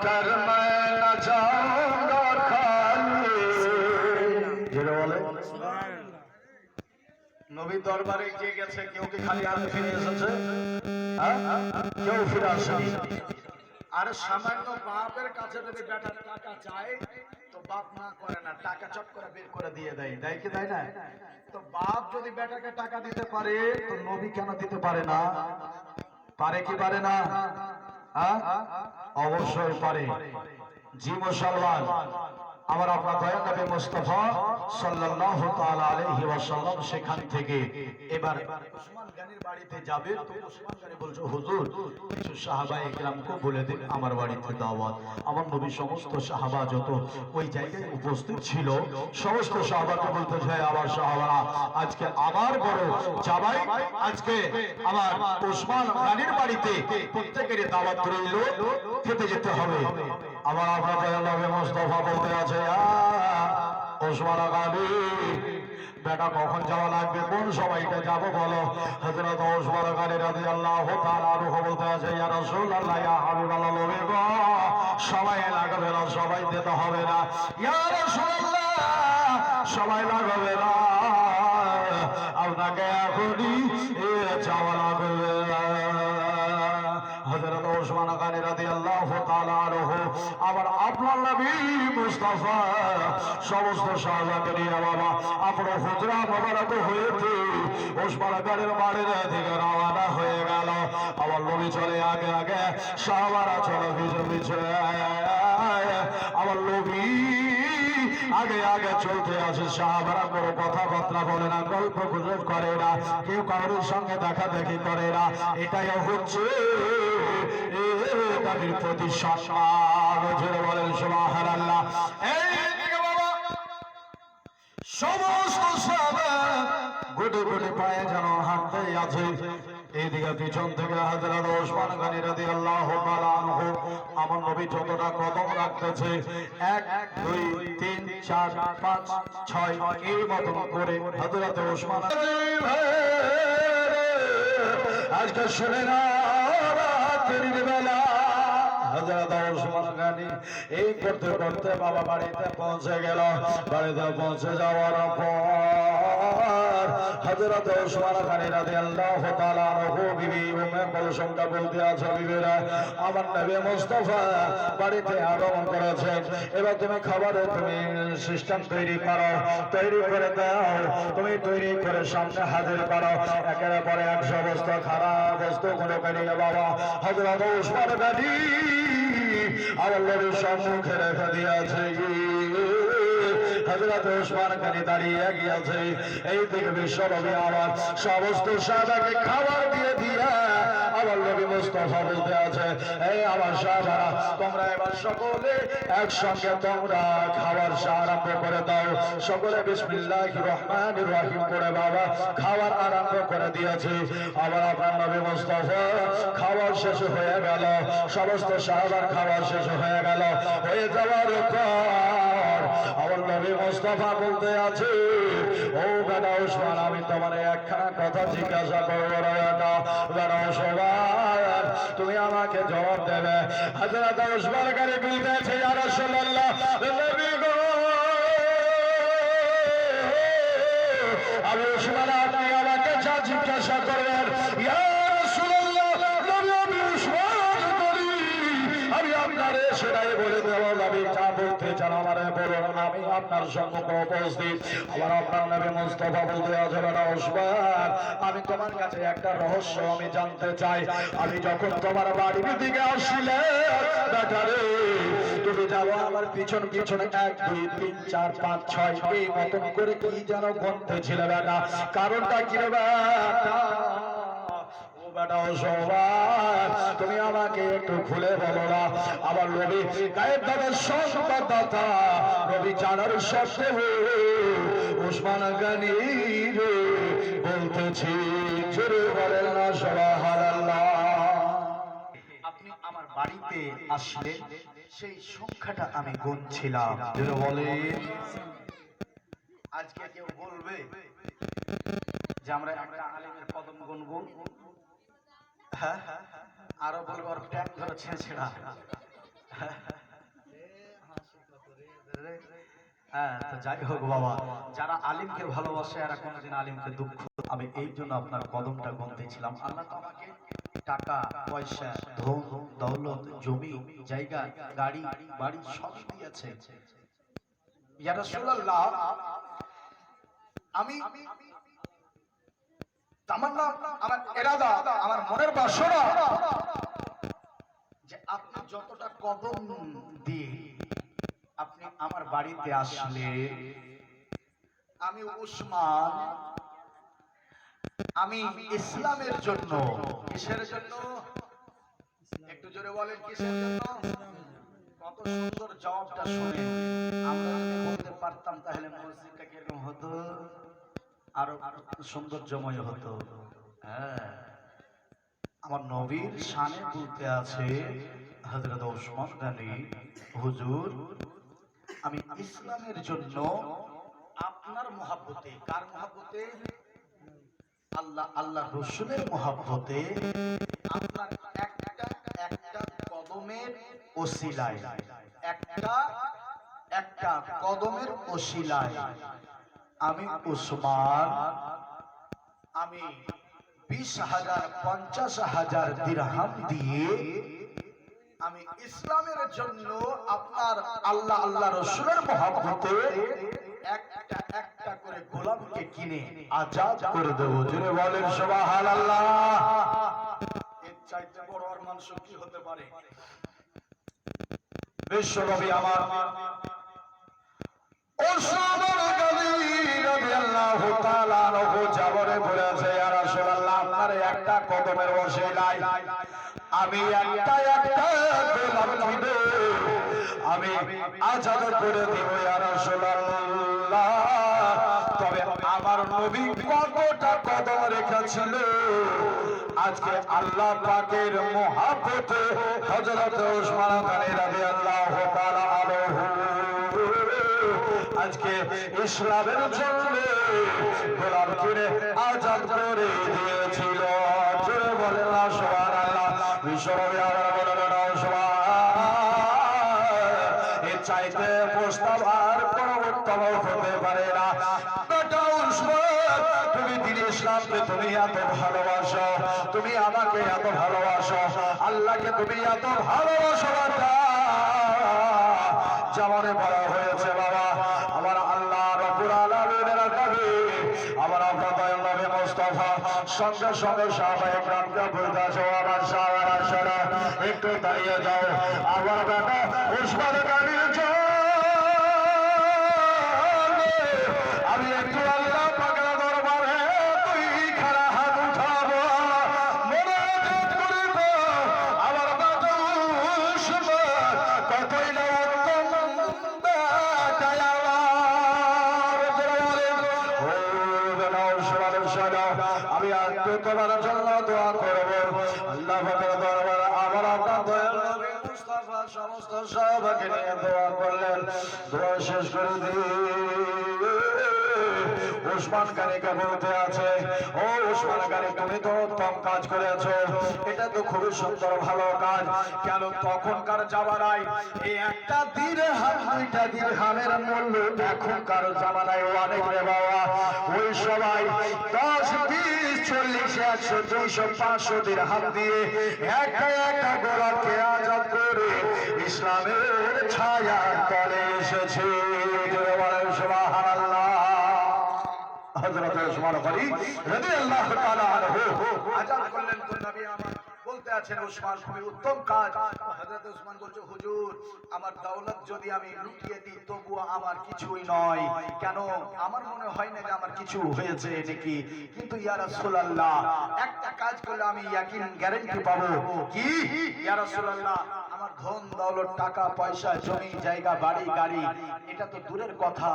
कर मैं न जाऊंगा खाली। যেটা বলে নবী দরবারে কে গেছে? কেউ কি খালি হাতে ফিরে এসেছে? কেউ ফিরে আসেনি। আর সামান্য বাপের কাছে যদি বেটা টাকা চায় তো বাপ না করে না, টাকা চট করে বের করে দিয়ে দেয়, দেয় কি দেয় না? তো বাপ যদি বেটাকে টাকা দিতে পারে তো নবী কেন দিতে পারে না? পারে কি পারে না? অবশ্যই পারে। জি মুসলমান, আমার আপনার দয়া নবী মুস্তাফা সাল্লাল্লাহু তাআলা আলাইহি ওয়াসাল্লাম সেখান থেকে এবার উসমান গনির বাড়িতে যাবে। তো উসমান গনি বলছে, হুজুর কিছু সাহাবায়ে কেরামকে বলে দিন আমার বাড়িতে দাওয়াত। আমার নবী সমস্ত সাহাবা যত ওই জায়গায় উপস্থিত ছিল সমস্ত সাহাবাকে বলতে চায়, আমার সাহাবারা আজকে আমার বড় জামাই, আজকে আমার উসমান গনির বাড়িতে প্রত্যেকেরই দাওয়াত রইল, খেতে যেতে হবে। আমার আপনার দয়া নবী মুস্তাফা বলতে আছে, ওসমান গনি বেটা কখন যাওয়া লাগবে, কোন সময়টা যাবো বলো? হযরত ওসমান গনি রাদিয়াল্লাহু তাআলা আনহু বলতে আছে, ইয়া রাসূলুল্লাহ, ইয়া হাবিবাল্লাহ, নবী গো সময় লাগবে না, সময় দিতে হবে না। ইয়া রাসূলুল্লাহ, সময় লাগবে না, আপনাকে এখনই যাওয়া লাগবে। হযরত ওসমান গনি রাদিয়াল্লাহু তাআলা আনহু আবার আপনার নবী মুস্তাফা সমস্ত সাহাবাকে নিয়ে বাবা আপনার হুজরা মোবারক হয়েছে ওসমান গনির বাড়ির দিকে রওনা হয়ে গেল। আমার নবী চলে আগে আগে, সাহাবারা চলে পিছে পিছে। আমার নবী আগে আগে চলতে আছে, সাহাবারা কোনো কথাবার্তা বলে না, গল্প গুজব করে না, কেউ কারোর সঙ্গে দেখা দেখি করে না। এটাই হচ্ছে নবীর প্রতি সম্মান। জোরে বলেন সুবহানাল্লাহ। এইদিকে বাবা সমস্ত সাহাবা গুটি গুটি পায়ে যেন হাঁটতে আছে। এইদিকে পিছন থেকে হযরত ওসমান গনি রাদিয়াল্লাহু তাআলা আনহু আমার নবী যতটা কদম রাখতেছে 1 2 3 4 5 6 এই মতন করে হযরত ওসমান আজকে শুনে না রাতের বেলা হযরত ওসমান গনি এই করতে করতে বাবা বাড়িতে পৌঁছে গেল। বাড়িতে পৌঁছে যাওয়ার পর হযরত ওসমান গনি রাদিয়াল্লাহু তাআলা আনহু বিবি উম্মে কুলসুমকে বলতে আছে, বিবিরা আমার নবী মুস্তাফা বাড়িতে আগমন করেছেন, এবার তুমি খাবারের তুমি সিস্টেম তৈরি করো, তৈরি করে দাও, তুমি তৈরি করে সামনে হাজির করো। একের পরে 100 বস্তা খারাপ বস্তু কোনো নিয়ে বাবা হযরত ওসমান গনি আমার নবীর সম্মুখে রেখে দিয়েছে। হযরত ওসমান গনি দাঁড়িয়ে গিয়েছে। এই দিকে বিশ্বনবী আমার সমস্ত সাহাবাকে খাবার দিয়ে দিয়া আমার নবী মুস্তাফা বলতে আছে, এই আমার সাহাবারা তোমরা এবার সকলে একসঙ্গে তোমরা খাবার আরম্ভ করে দাও। সকলে বিসমিল্লাহির রহমানির রহিম করে বাবা খাবার আরম্ভ করে দিয়েছে। আবার আপনার নবী মুস্তাফা খাবার শেষ হয়ে গেল, সমস্ত সাহাবার খাবার শেষ হয়ে গেল। হয়ে যাওয়ার পর আমার নবী মুস্তাফা বলতে আছে, ও বেটা ওসমান, আমি তোমার একখানা কথা জিজ্ঞাসা করবো বেটা, বেটা ওসমান তুমি আমাকে জবাব দেবে। হযরত ওসমান গনি বলতে আছে, ইয়া রাসূলুল্লাহ, নবী গো আমি ওসমান, আপনি আমাকে যা জিজ্ঞাসা করবেন ইয়া রাসূলুল্লাহ, নবী আমি ওসমান গনি আমি আপনারে সেটাই বলে দেব। নবী যা বলতে চান আমারে বলুন, আমি আপনার সম্মুখে উপস্থিত। আবার আপনার নবী মুস্তাফা বলতে আছে, বেটা ওসমান আমি তোমার কাছে একটা রহস্য আমি জানতে চাই। আমি যখন তোমার বাড়ির দিকে আসলে বেটা রে তুমি যাবো আমার পিছন পিছনে 1 2 3 4 5 6 এই মতন করে কি যেন গন্তে ছিল বেটা, কারণটা কি রে বেটা? ও বেটা ওসমান তুমি আমাকে একটু খুলে বলো না। আমার নবী গায়েব দাদার সংবাদদাতা নবী জানার সত্ত্বে ওসমান গনি রে বলতেছি, জোরে বলেন না সুবহানাল্লাহ। আপনি আমার বাড়িতে আসলে সেই সংখ্যাটা আমি গুনছিলাম। জোরে বলে আজকে কেউ বলবে যে আমরা একটা আলেমের কদম গুনগুন, হ্যাঁ আরো বলবো আর ট্যাগ ধরে ছেঁচড়া, হ্যাঁ, তো যাই হোক বাবা, যারা আলিমকে ভালোবাসে এরা কোনোদিন আলিমকে দুঃখ, আমি এই জন্য আপনার কদমটা গুনতেছিলাম। আল্লাহ তো আমাকে টাকা পয়সা, ধন দৌলত, জমি জায়গা, গাড়ি বাড়ি সব দিয়েছে। ইয়া রাসূলুল্লাহ, আমি তামান্না, আমার ইরাদা, আমার মনের বাসনা যে আপনি যতটা কদম দিয়ে আপনি আমার বাড়িতে আসলে আমি উসমান, আমি ইসলামের জন্য, কিসের জন্য একটু জোরে বলেন, কিসের জন্য? কত সুন্দর জবাবটা শুনে আমরা যদি বলতে পারতাম তাহলে মসজিদটা কিরকম হতো, আরো সৌন্দর্যময় হতো। হ্যাঁ, আমার নবীর শানে বলতে আছে হযরত ওসমান গনি, হুজুর আমি ইসলামের জন্য আপনার মহব্বতে, কার মহব্বতে? আল্লাহ আল্লাহ রাসূলের মহব্বতে আপনার একটা একটা কদমের ওসিলায়, একটা কদমের ওসিলায় আমি উসমান, আমি 20,000 50,000 দিরহাম দিয়ে আমি ইসলামের জন্য আপনার আল্লাহ আল্লাহ রাসূলের মহব্বতে একটা একটা করে গোলামকে কিনে আজাদ করে দেব। জোরে বলেন সুবহানাল্লাহ। এর চাইতে বড় আরমান কি হতে পারে? বিশ্বনবী আমার ওসমান গনি রাদিয়াল্লাহু তাআলা আনহু জাবরে বলেছে, ইয়া রাসূলুল্লাহ আপনার একটা কদমের ওসিলায় আমি একটা একটা গোলাম কিনে আমি আজাদ করে দেব ইয়া রাসূলুল্লাহ। তবে আমার নবী কতটা কদম রেখেছিল, আজকে আল্লাহ পাকের মহব্বতে হযরত ওসমান গনি রাদিয়াল্লাহু তাআলা আনহু আজকে ইসলামের জন্য গোলাম কিনে আজাদ করে দিয়েছিল। জোরে বলেন না সুবহানাল্লাহ। বিশ্বনবী আবার বলেন না সুবহান, এর চাইতে প্রস্তাব আর কোন উত্তম হতে পারে না। বেটা উসমান, তুমি দিন ইসলামকে তুমি এত ভালোবাসো, তুমি আমাকে এত ভালোবাসো, আল্লাহকে তুমি এত ভালোবাসো না, যেমন বলা হয়েছে বাবা আমার আল্লাহ রাব্বুল আলামিনের নবী আমার আপনার নবী মুস্তাফা সঙ্গে সঙ্গে সাহাবায়ে কেরামকে বলতেছে, আমার সাহাবারা একটু দাঁড়িয়ে যাও, আমার বেটা উসমান গনির জন্য আমি একটু আল্লাহ পাকের দরবারে দুই খাড়া হাত উঠাবো, মোনাজাত করিব। আমার বেটা উসমান কতই না আমি আজকে তোমার জন্য দোয়া করব, আল্লাহ পাকের দরবারে আমার আপনার দয়াল নবী মুস্তাফা সমস্ত সাহাবাকে নিয়ে দোয়া করলেন। দোয়া শেষ করে দিয়ে ওসমান গনিকে বলতে আছে, ও ওসমান গনি তুমি তো উত্তম কাজ করেছো, এটা তো খুবই সুন্দর ভালো কাজ। কেন তখনকার জামানায় এই একটা দিরহাম দুইটা দিরহামের মূল্য এখনকার জামানায় অনেক রে বাবা। ওই সবাই 10 20 40 100 200 500 দিরহাম দিয়ে একটা একটা গোলামকে আজাদ করে ইসলামের ছায়ার তলে এসেছে। সুবহানাল্লাহ। হযরত ওসমান গনি রাদিয়াল্লাহু তাআলা আনহু আজাদ করলেন। তো নবী আমার বলতে আছেন ওসমান খুবই উত্তম কাজ। হযরত ওসমান বলছে, হুজুর আমার দৌলত যদি আমি লুটিয়ে দিই তবুও আমার কিছুই নয়, কেন আমার মনে হয় না যে আমার কিছু হয়েছে নাকি, কিন্তু ইয়া রাসূলুল্লাহ একটা কাজ করলে আমি ইয়াকিন গ্যারান্টি পাবো। কি ইয়া রাসূলুল্লাহ? আমার ধন দৌলত টাকা পয়সা জমি জায়গা বাড়ি গাড়ি এটা তো দূরের কথা।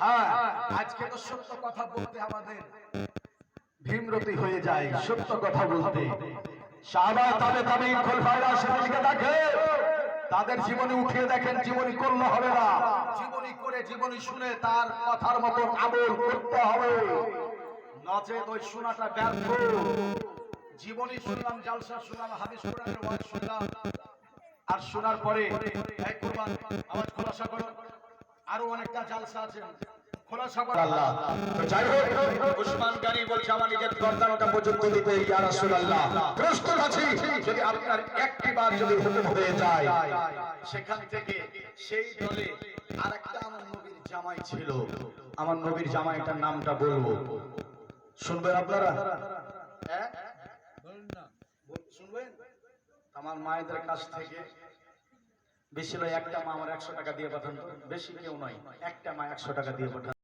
হ্যাঁ, আজকে তো সত্য কথা বলতে আমাদের ভীমরতি হয়ে যায়, সত্য কথা বলতে। সাহাবা তাবেঈন খোলাফায়ে রাশিদিনকে দেখেন, তাদের জীবনী উঠিয়ে দেখেন, জীবনী করলে হবে না, জীবনী করে জীবনী শুনে তার কথার মতো আমল করতে হবে, নচেত ওই শোনাটা ব্যর্থ। জীবনী শুনলাম, জালসা শুনলাম, হাদিস কোরআনের ওয়াজ শুনলাম, আর শোনার পরে এই কুরবান আওয়াজ খোলাসা করো, আরো অনেকটা জালসা আছে, খোলাসা করো। আল্লাহ তো যাই হোক, উসমান গনি বলছে আমার নিজের গর্দানটা পর্যন্ত দিতে ইয়া রাসূলুল্লাহ প্রস্তুত আছি, যদি আপনার একটি বার যদি হুকুম হয়ে যায়। সেখান থেকে সেই দলে আরেকটা আমার নবীর জামাই ছিল, আমার নবীর জামাইটার নামটা বলবো, শুনবেন আপনারা? হ্যাঁ শুনবেন? আমার মায়েদের কাছ থেকে বেশি নয়, একটা মা আমার 100 টাকা দিয়ে পাঠান তো, বেশি কেউ নয়, একটা মা 100 টাকা দিয়ে পাঠান।